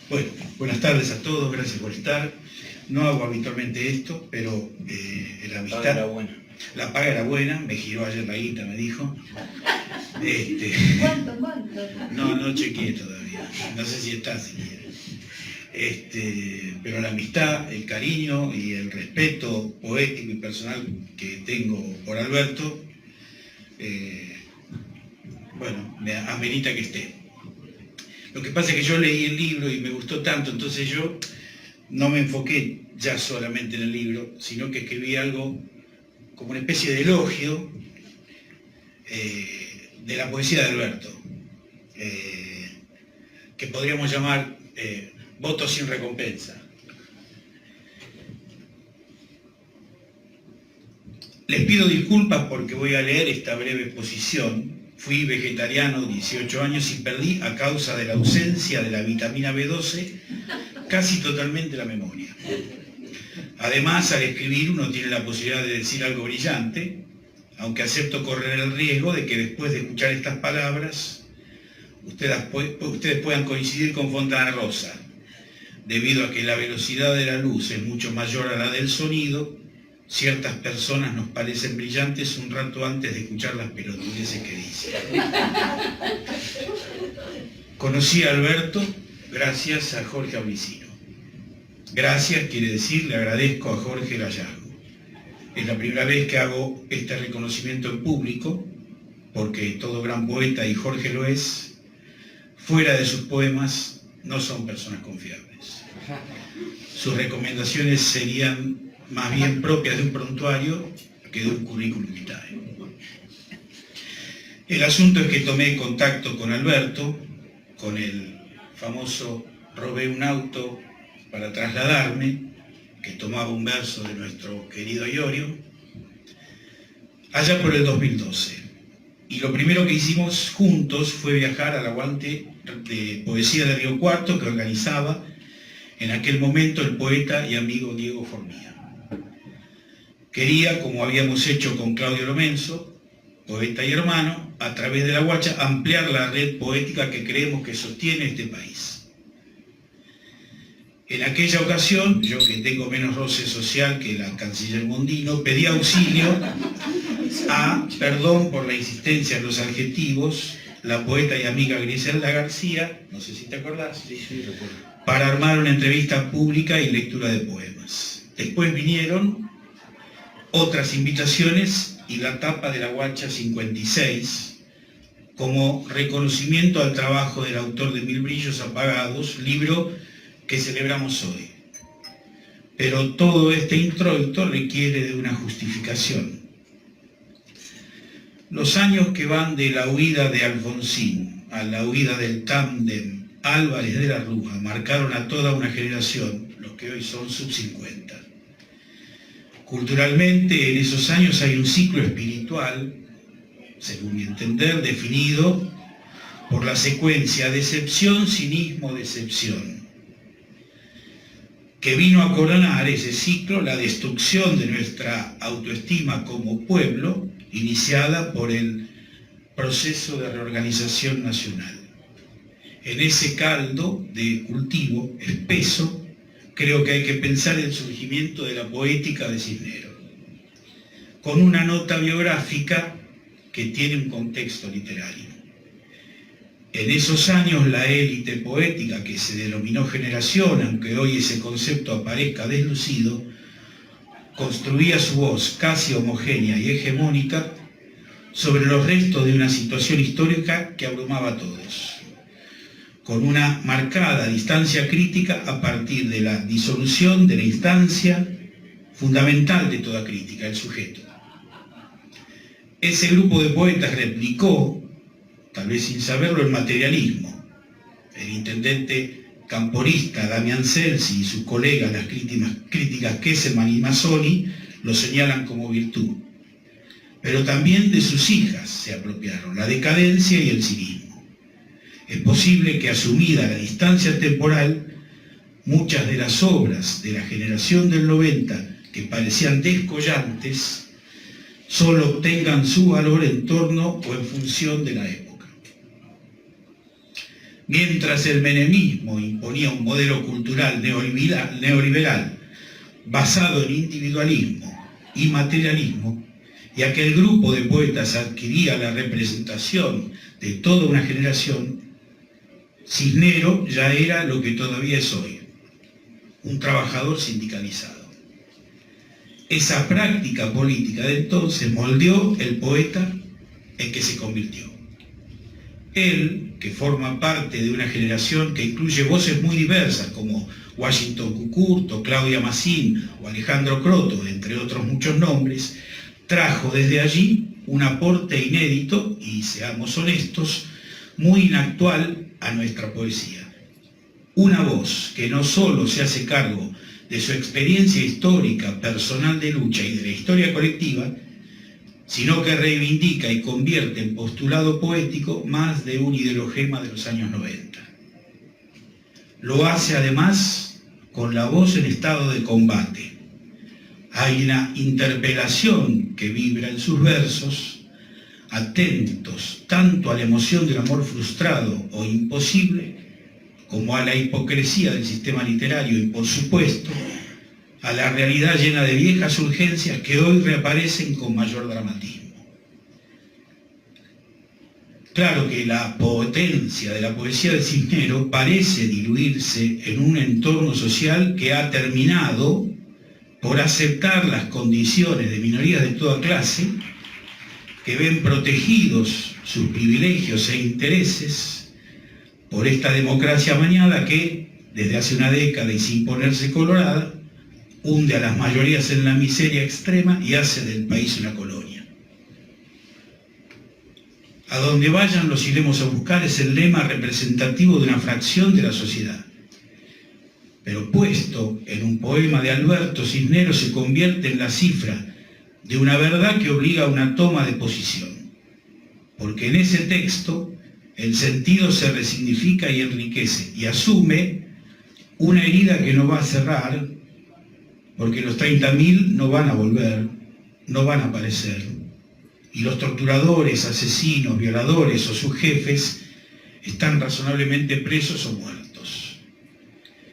Bueno, buenas tardes a todos, gracias por estar. No hago habitualmente esto, pero la amistad... La paga era buena. La paga era buena, me giró ayer la guita, me dijo. ¿Cuánto? No chequeé todavía, no sé si está siquiera. Pero la amistad, el cariño y el respeto poético y personal que tengo por Alberto, bueno, me amerita que esté. Lo que pasa es que yo leí el libro y me gustó tanto, entonces yo no me enfoqué ya solamente en el libro, sino que escribí algo como una especie de elogio de la poesía de Alberto, que podríamos llamar voto sin recompensa. Les pido disculpas porque voy a leer esta breve exposición. Fui vegetariano 18 años y perdí, a causa de la ausencia de la vitamina B12, casi totalmente la memoria. Además, al escribir uno tiene la posibilidad de decir algo brillante, aunque acepto correr el riesgo de que después de escuchar estas palabras, ustedes puedan coincidir con Fontana Rosa, debido a que la velocidad de la luz es mucho mayor a la del sonido. Ciertas personas nos parecen brillantes un rato antes de escuchar las pelotudeces que dicen. Conocí a Alberto gracias a Jorge Abricino. Gracias quiere decir, le agradezco a Jorge el hallazgo. Es la primera vez que hago este reconocimiento en público, porque todo gran poeta, y Jorge lo es, fuera de sus poemas no son personas confiables. Sus recomendaciones serían más bien propias de un prontuario que de un currículum vitae. El asunto es que tomé contacto con Alberto, con el famoso robé un auto para trasladarme, que tomaba un verso de nuestro querido Iorio, allá por el 2012. Y lo primero que hicimos juntos fue viajar al aguante de poesía de Río Cuarto que organizaba en aquel momento el poeta y amigo Diego Formía. Quería, como habíamos hecho con Claudio Lomenzo, poeta y hermano, a través de la Guacha, ampliar la red poética que creemos que sostiene este país. En aquella ocasión, yo que tengo menos roce social que la canciller Mondino, pedí auxilio a, perdón por la insistencia en los adjetivos, la poeta y amiga Griselda García, no sé si te acordás, para armar una entrevista pública y lectura de poemas. Después vinieron otras invitaciones y la tapa de la Guacha 56, como reconocimiento al trabajo del autor de Mil Brillos Apagados, libro que celebramos hoy. Pero todo este introito requiere de una justificación. Los años que van de la huida de Alfonsín a la huida del tándem Álvarez de la Rúa marcaron a toda una generación, los que hoy son sub-50. Culturalmente, en esos años hay un ciclo espiritual, según mi entender, definido por la secuencia decepción, cinismo, decepción, que vino a coronar ese ciclo la destrucción de nuestra autoestima como pueblo, iniciada por el proceso de reorganización nacional. En ese caldo de cultivo espeso, creo que hay que pensar el surgimiento de la poética de Cisneros, con una nota biográfica que tiene un contexto literario. En esos años la élite poética, que se denominó generación, aunque hoy ese concepto aparezca deslucido, construía su voz casi homogénea y hegemónica sobre los restos de una situación histórica que abrumaba a todos, con una marcada distancia crítica a partir de la disolución de la instancia fundamental de toda crítica, el sujeto. Ese grupo de poetas replicó, tal vez sin saberlo, el materialismo. El intendente camporista Damián Celsi y sus colegas, las críticas Kesselman y Mazzoni, lo señalan como virtud. Pero también de sus hijas se apropiaron, la decadencia y el cinismo. Es posible que, asumida la distancia temporal, muchas de las obras de la generación del 90 que parecían descollantes solo obtengan su valor en torno o en función de la época. Mientras el menemismo imponía un modelo cultural neoliberal basado en individualismo y materialismo, y aquel grupo de poetas adquiría la representación de toda una generación, Cisneros ya era lo que todavía es hoy, un trabajador sindicalizado. Esa práctica política de entonces moldeó el poeta en que se convirtió. Él, que forma parte de una generación que incluye voces muy diversas como Washington Cucurto, Claudia Massín o Alejandro Croto, entre otros muchos nombres, trajo desde allí un aporte inédito y, seamos honestos, muy inactual a nuestra poesía. Una voz que no solo se hace cargo de su experiencia histórica, personal de lucha y de la historia colectiva, sino que reivindica y convierte en postulado poético más de un ideologema de los años 90. Lo hace además con la voz en estado de combate. Hay una interpelación que vibra en sus versos, atentos tanto a la emoción del amor frustrado o imposible, como a la hipocresía del sistema literario y, por supuesto, a la realidad llena de viejas urgencias que hoy reaparecen con mayor dramatismo. Claro que la potencia de la poesía de Cisneros parece diluirse en un entorno social que ha terminado por aceptar las condiciones de minorías de toda clase, que ven protegidos sus privilegios e intereses por esta democracia amañada que, desde hace una década y sin ponerse colorada, hunde a las mayorías en la miseria extrema y hace del país una colonia. A donde vayan los iremos a buscar es el lema representativo de una fracción de la sociedad. Pero puesto en un poema de Alberto Cisneros se convierte en la cifra de una verdad que obliga a una toma de posición. Porque en ese texto el sentido se resignifica y enriquece y asume una herida que no va a cerrar, porque los 30.000 no van a volver, no van a aparecer, y los torturadores, asesinos, violadores o sus jefes están razonablemente presos o muertos.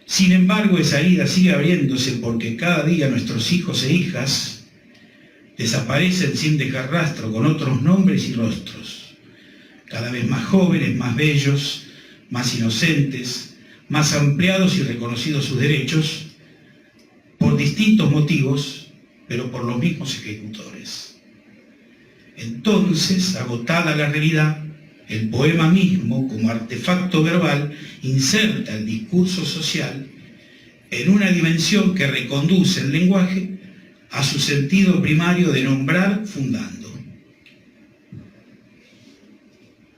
Sin embargo, esa herida sigue abriéndose porque cada día nuestros hijos e hijas desaparecen sin dejar rastro con otros nombres y rostros, cada vez más jóvenes, más bellos, más inocentes, más ampliados y reconocidos sus derechos, por distintos motivos, pero por los mismos ejecutores. Entonces, agotada la realidad, el poema mismo, como artefacto verbal, inserta el discurso social en una dimensión que reconduce el lenguaje a su sentido primario de nombrar fundando.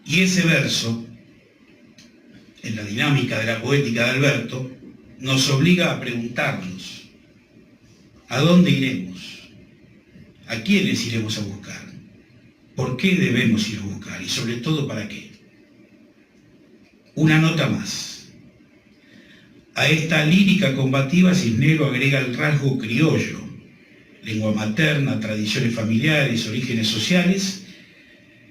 Y ese verso, en la dinámica de la poética de Alberto, nos obliga a preguntarnos: ¿a dónde iremos? ¿A quiénes iremos a buscar? ¿Por qué debemos ir a buscar? Y sobre todo, ¿para qué? Una nota más. A esta lírica combativa Cisneros agrega el rasgo criollo, lengua materna, tradiciones familiares, orígenes sociales,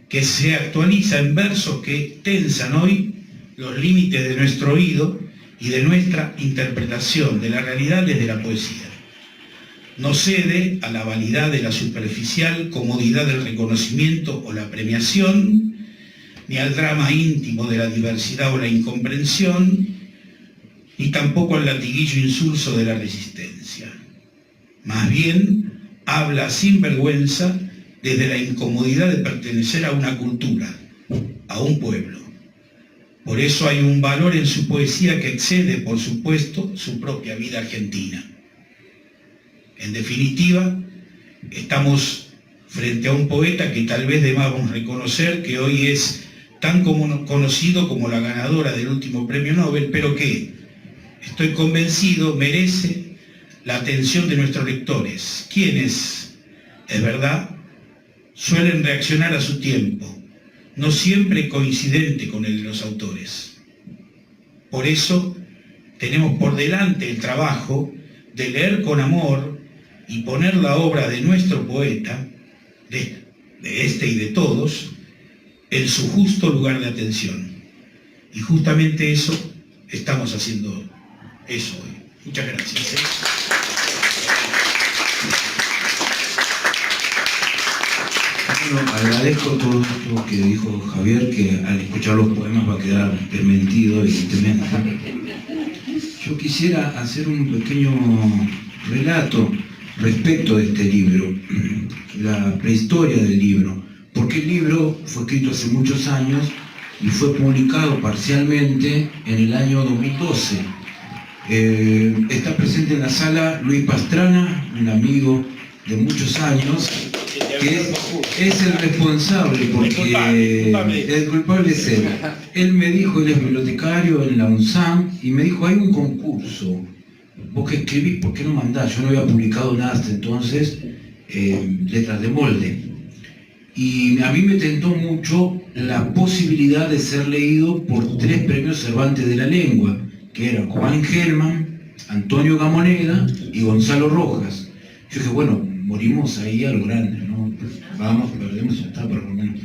que se actualiza en versos que tensan hoy los límites de nuestro oído y de nuestra interpretación de la realidad desde la poesía. No cede a la vanidad de la superficial comodidad del reconocimiento o la premiación, ni al drama íntimo de la diversidad o la incomprensión, ni tampoco al latiguillo insulso de la resistencia. Más bien, habla sin vergüenza desde la incomodidad de pertenecer a una cultura, a un pueblo. Por eso hay un valor en su poesía que excede, por supuesto, su propia vida argentina. En definitiva, estamos frente a un poeta que tal vez debamos reconocer que hoy es tan conocido como la ganadora del último premio Nobel, pero que, estoy convencido, merece la atención de nuestros lectores, quienes, es verdad, suelen reaccionar a su tiempo, no siempre coincidente con el de los autores. Por eso, tenemos por delante el trabajo de leer con amor y poner la obra de nuestro poeta, de este y de todos, en su justo lugar de atención. Y justamente eso, estamos haciendo eso hoy. Muchas gracias. Bueno, agradezco todo esto que dijo Javier, que al escuchar los poemas va a quedar desmentido, evidentemente. Yo quisiera hacer un pequeño relato respecto de este libro, la prehistoria del libro, porque el libro fue escrito hace muchos años y fue publicado parcialmente en el año 2012. Está presente en la sala Luis Pastrana, un amigo de muchos años, que es el responsable, porque el culpable es él. Él me dijo, él es bibliotecario en la UNSAM, y me dijo, hay un concurso, vos que escribís, ¿por qué no mandás? Yo no había publicado nada hasta entonces, letras de molde. Y a mí me tentó mucho la posibilidad de ser leído por 3 premios Cervantes de la lengua, que eran Juan Gelman, Antonio Gamoneda y Gonzalo Rojas. Yo dije, bueno, morimos ahí a lo grande, ¿no? Vamos, perdemos, ya está, por lo menos.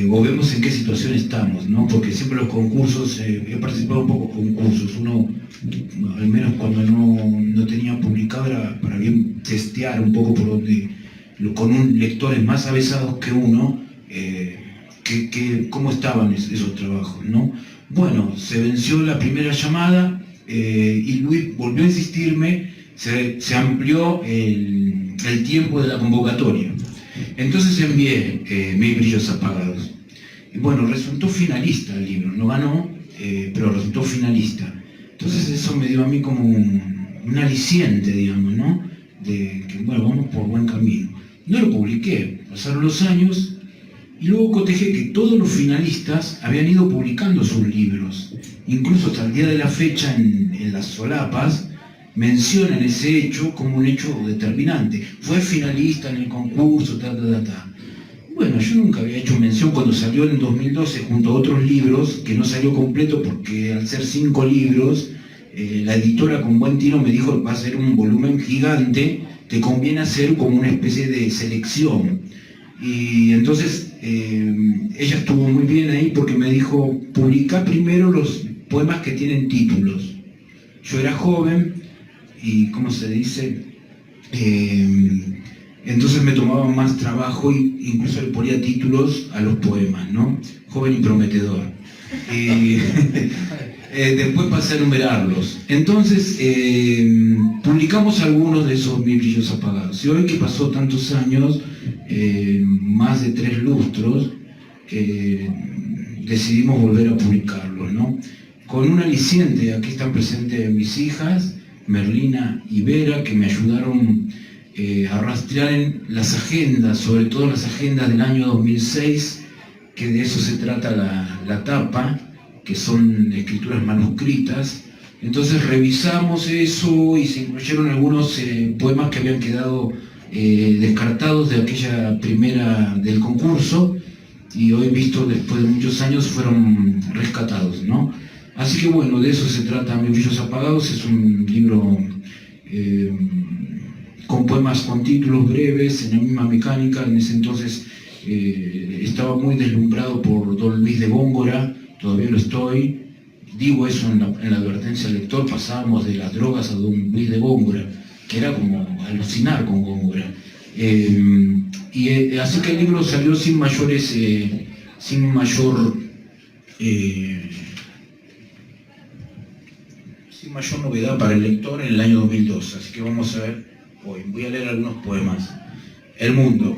O vemos en qué situación estamos, ¿no? Porque siempre los concursos, he participado un poco en concursos, uno, al menos cuando no tenía publicado, era para bien testear un poco por donde, con lectores más avesados que uno, cómo estaban esos trabajos, ¿no? Bueno, se venció la primera llamada y Luis volvió a insistirme, se amplió el tiempo de la convocatoria. Entonces envié Mis brillos apagados. Y bueno, resultó finalista el libro, no ganó, pero resultó finalista. Entonces eso me dio a mí como un aliciente, digamos, ¿no? De que, bueno, vamos por buen camino. No lo publiqué, pasaron los años, y luego cotejé que todos los finalistas habían ido publicando sus libros. Incluso hasta el día de la fecha en las solapas, mencionan ese hecho como un hecho determinante. Fue finalista en el concurso, Bueno, yo nunca había hecho mención cuando salió en 2012 junto a otros libros, que no salió completo porque al ser 5 libros, la editora con buen tino me dijo, va a ser un volumen gigante, te conviene hacer como una especie de selección. Y entonces ella estuvo muy bien ahí porque me dijo, publica primero los poemas que tienen títulos. Yo era joven, y ¿cómo se dice? Entonces me tomaba más trabajo e incluso le ponía títulos a los poemas, ¿no? Joven y prometedor. Y después pasé a enumerarlos. Entonces publicamos algunos de esos Mis brillos apagados. Y hoy que pasó tantos años, más de 3 lustros, decidimos volver a publicarlos, ¿no? Con un aliciente. Aquí están presentes mis hijas, Merlina y Vera, que me ayudaron a rastrear en las agendas, sobre todo las agendas del año 2006, que de eso se trata la tapa, que son escrituras manuscritas. Entonces revisamos eso y se incluyeron algunos poemas que habían quedado descartados de aquella primera del concurso, y hoy, visto después de muchos años, fueron rescatados, ¿no? Así que bueno, de eso se trata Mis brillos apagados. Es un libro con poemas con títulos breves, en la misma mecánica. En ese entonces estaba muy deslumbrado por don Luis de Góngora, todavía lo estoy. Digo eso en la advertencia al lector, pasábamos de las drogas a don Luis de Góngora, que era como alucinar con Góngora. Así que el libro salió sin mayor novedad para el lector en el año 2002. Así que vamos a ver hoy. Voy a leer algunos poemas. El mundo.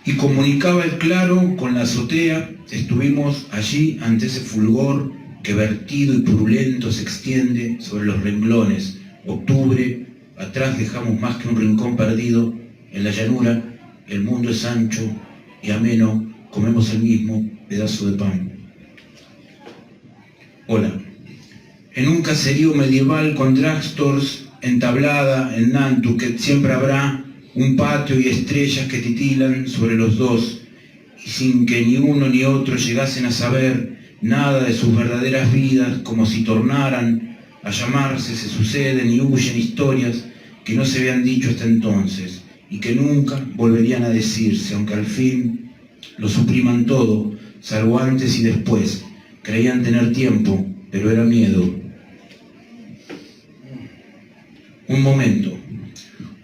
Y comunicaba el claro con la azotea, estuvimos allí ante ese fulgor que vertido y purulento se extiende sobre los renglones. Octubre, atrás dejamos más que un rincón perdido. En la llanura, el mundo es ancho y ameno, comemos el mismo pedazo de pan. Hola. En un caserío medieval con drugstores, entablada en Nantucket, siempre habrá un patio y estrellas que titilan sobre los dos, y sin que ni uno ni otro llegasen a saber nada de sus verdaderas vidas, como si tornaran a llamarse, se suceden y huyen historias que no se habían dicho hasta entonces, y que nunca volverían a decirse, aunque al fin lo supriman todo, salvo antes y después, Creían tener tiempo, pero era miedo. Un momento.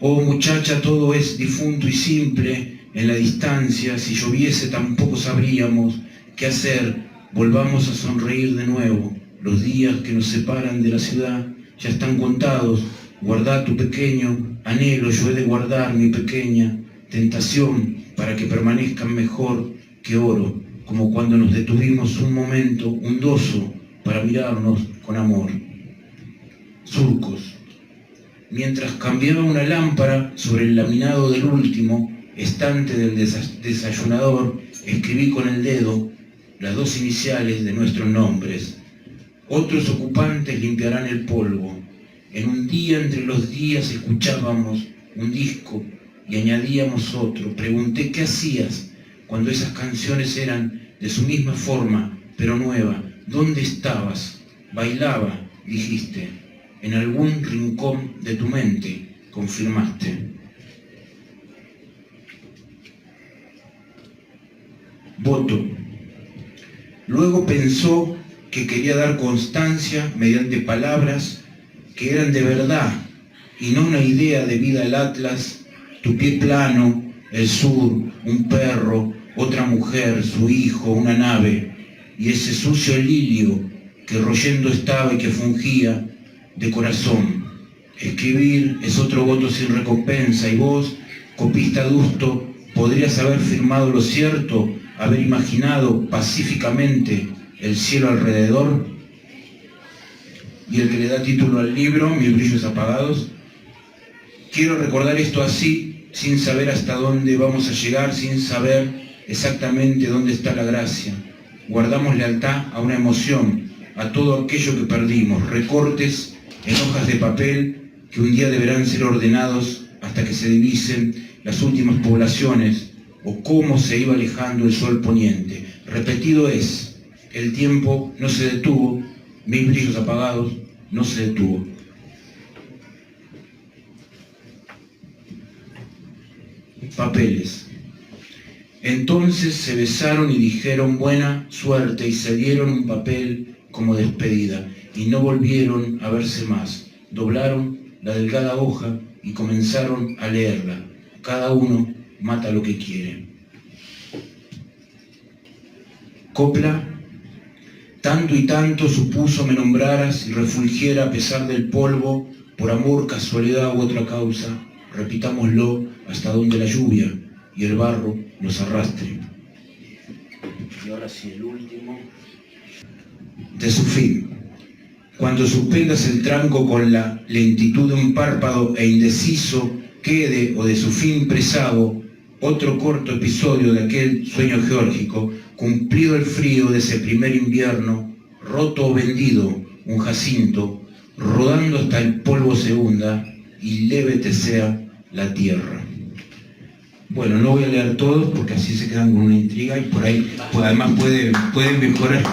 Oh muchacha, todo es difunto y simple en la distancia. Si lloviese tampoco sabríamos qué hacer. Volvamos a sonreír de nuevo. Los días que nos separan de la ciudad ya están contados. Guarda tu pequeño anhelo, yo he de guardar mi pequeña tentación para que permanezcan mejor que oro, como cuando nos detuvimos un momento hundoso para mirarnos con amor. Surcos. Mientras cambiaba una lámpara sobre el laminado del último estante del desayunador, escribí con el dedo las dos iniciales de nuestros nombres. Otros ocupantes limpiarán el polvo. En un día entre los días escuchábamos un disco y añadíamos otro. Pregunté qué hacías cuando esas canciones eran de su misma forma, pero nueva. ¿Dónde estabas? Bailaba, dijiste. En algún rincón de tu mente, confirmaste. Voto. Luego pensó que quería dar constancia mediante palabras que eran de verdad y no una idea debida al Atlas, tu pie plano, el sur, un perro, otra mujer, su hijo, una nave, y ese sucio lilio que royendo estaba y que fungía de corazón. Escribir es otro voto sin recompensa, y vos, copista adusto, podrías haber firmado lo cierto, haber imaginado pacíficamente el cielo alrededor. Y el que le da título al libro, Mil brillos apagados. Quiero recordar esto así, sin saber hasta dónde vamos a llegar, sin saber exactamente dónde está la gracia. Guardamos lealtad a una emoción, a todo aquello que perdimos, recortes en hojas de papel que un día deberán ser ordenados hasta que se divisen las últimas poblaciones o cómo se iba alejando el sol poniente. Repetido es, el tiempo no se detuvo, Mil brillos apagados no se detuvo. Papeles. Entonces se besaron y dijeron buena suerte y se dieron un papel como despedida y no volvieron a verse más. Doblaron la delgada hoja y comenzaron a leerla. Cada uno mata lo que quiere. Copla. Tanto y tanto supuso me nombraras y refulgiera a pesar del polvo, por amor, casualidad u otra causa. Repitámoslo hasta donde la lluvia y el barro nos arrastre. Y ahora sí, el último. De su fin. Cuando suspendas el tranco con la lentitud de un párpado e indeciso, quede o de su fin presado otro corto episodio de aquel sueño geórgico, cumplido el frío de ese primer invierno, roto o vendido un jacinto, rodando hasta el polvo se hunda y leve te sea la tierra. Bueno, no voy a leer todos porque así se quedan con una intriga y por ahí pues, además pueden mejorar.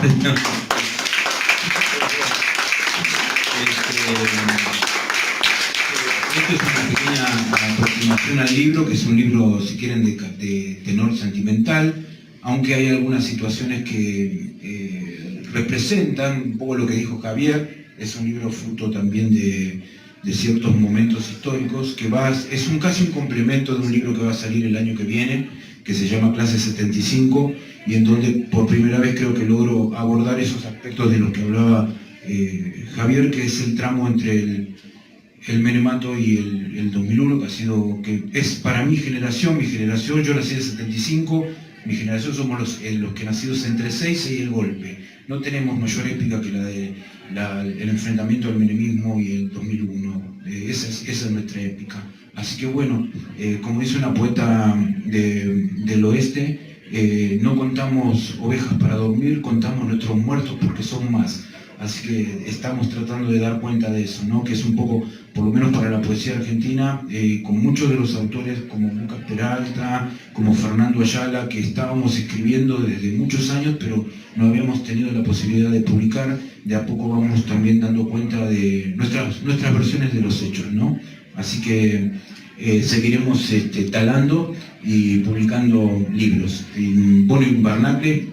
Esto es una pequeña aproximación al libro, que es un libro, si quieren, de tenor sentimental, aunque hay algunas situaciones que representan un poco lo que dijo Javier. Es un libro fruto también de ciertos momentos históricos, que es casi un complemento de un libro que va a salir el año que viene, que se llama Clase 75, y en donde por primera vez creo que logro abordar esos aspectos de los que hablaba Javier, que es el tramo entre el menemato y el 2001, que es para mi generación, yo nací en el 75, mi generación somos los que nacidos entre 6 y el golpe. No tenemos mayor épica que el enfrentamiento del menemismo y el 2001, esa es nuestra épica. Así que bueno, como dice una poeta del oeste, no contamos ovejas para dormir, contamos nuestros muertos porque son más. Así que estamos tratando de dar cuenta de eso, ¿no? Que es un poco, por lo menos para la poesía argentina, con muchos de los autores como Lucas Peralta, como Fernando Ayala, que estábamos escribiendo desde muchos años, pero no habíamos tenido la posibilidad de publicar. De a poco vamos también dando cuenta de nuestras versiones de los hechos, ¿no? Así que seguiremos talando y publicando libros. Bono Barnacle,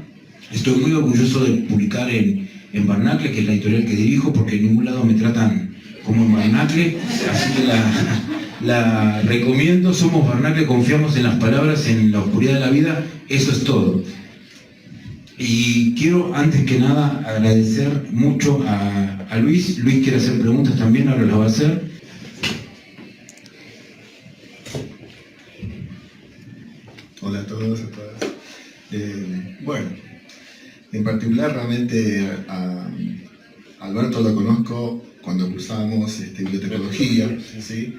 Estoy muy orgulloso de publicar en Barnacle, que es la editorial que dirijo, porque en ningún lado me tratan como en Barnacle, así que la recomiendo. Somos Barnacle, confiamos en las palabras, en la oscuridad de la vida, eso es todo. Y quiero, antes que nada, agradecer mucho a Luis. Luis quiere hacer preguntas también, ahora las va a hacer. Hola a todos, a todas. Bueno, en particular realmente a Alberto lo conozco cuando cursábamos bibliotecología, ¿sí?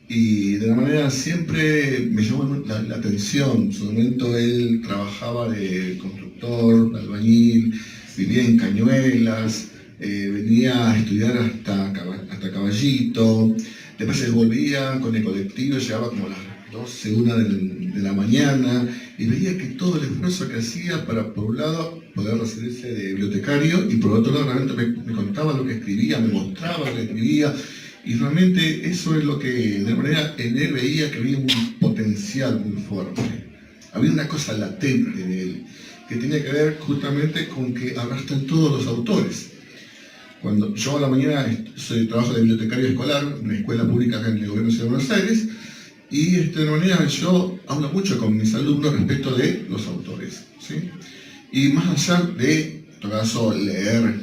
Y de una manera siempre me llamó la atención. En su momento él trabajaba de constructor, albañil, vivía en Cañuelas, venía a estudiar hasta Caballito, después se volvía con el colectivo, llegaba como a las 12, 1 de la mañana, y veía que todo el esfuerzo que hacía para, por un lado, poder recibirse de bibliotecario, y por otro lado realmente me contaba lo que escribía, me mostraba lo que escribía, y realmente eso es lo que de alguna manera en él veía que había un potencial muy fuerte. Había una cosa latente en él, que tenía que ver justamente con que arrastran todos los autores. Cuando yo a la mañana trabajo de bibliotecario escolar, en una escuela pública acá en el gobierno de Ciudad de Buenos Aires, y de alguna manera yo hablo mucho con mis alumnos respecto de los autores, ¿sí? Y más allá de, en todo caso, leer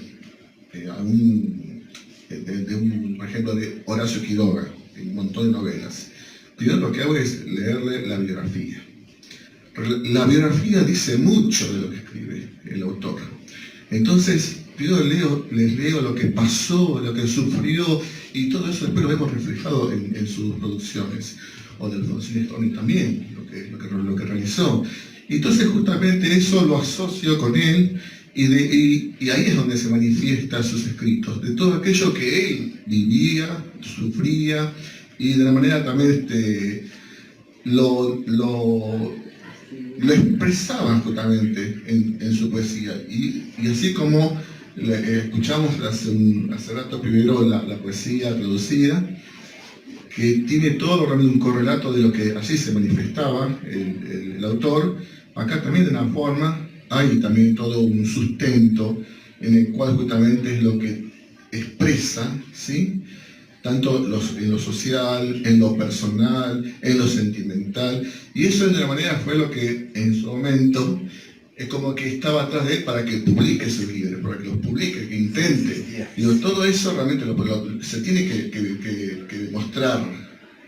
por ejemplo, de Horacio Quiroga, un montón de novelas. Primero lo que hago es leerle la biografía. La biografía dice mucho de lo que escribe el autor. Entonces, les leo lo que pasó, lo que sufrió, y todo eso después lo vemos reflejado en sus producciones, o de los producciones también, lo que realizó. Y entonces justamente eso lo asocio con él, y ahí es donde se manifiestan sus escritos, de todo aquello que él vivía, sufría, y de la manera también lo expresaba justamente en su poesía. Y así como escuchamos hace rato primero la poesía traducida, que tiene todo realmente un correlato de lo que así se manifestaba el autor, acá también de una forma hay también todo un sustento en el cual justamente es lo que expresa, ¿sí? Tanto en lo social, en lo personal, en lo sentimental, y eso de alguna manera fue lo que en su momento es como que estaba atrás de él para que publique sus libros, para que los publique, que intente. Digo, todo eso realmente se tiene que demostrar,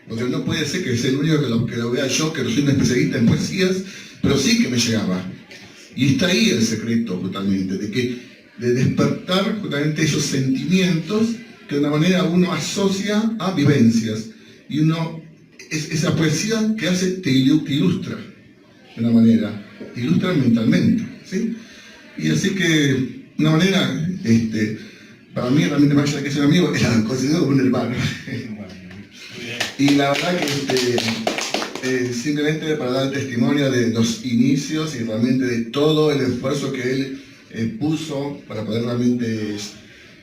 porque no puede ser que sea el único que lo vea yo, que no soy un especialista en poesías, pero sí que me llegaba. Y está ahí el secreto justamente, de despertar justamente esos sentimientos que de una manera uno asocia a vivencias. Y esa poesía que hace te ilustra de una manera, te ilustra mentalmente, ¿sí? Y así que, de una manera, para mí realmente más allá de que sea un amigo, era considerado como un hermano. Y la verdad que simplemente para dar testimonio de los inicios y realmente de todo el esfuerzo que él puso para poder realmente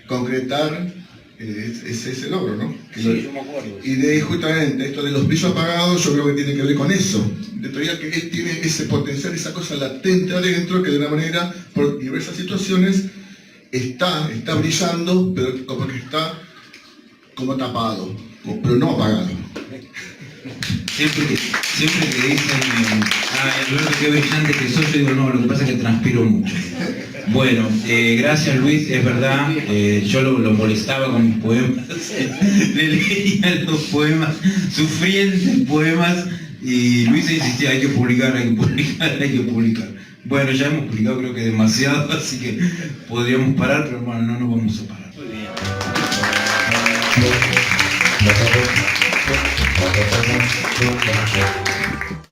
concretar ese logro, ¿no? Sí, yo me acuerdo. Y de ahí justamente esto de los brillos apagados, yo creo que tiene que ver con eso. De todavía que él tiene ese potencial, esa cosa latente adentro que de una manera, por diversas situaciones, está brillando, pero como que está como tapado, pero no apagado. Siempre que dicen, Alberto, qué brillante que sos, yo digo, no, lo que pasa es que transpiro mucho. Bueno, gracias Luis, es verdad, yo lo molestaba con mis poemas, le leía los poemas, sufrientes poemas, y Luis insistía, hay que publicar. Bueno, ya hemos publicado creo que demasiado, así que podríamos parar, pero bueno, no nos vamos a parar. Muy bien.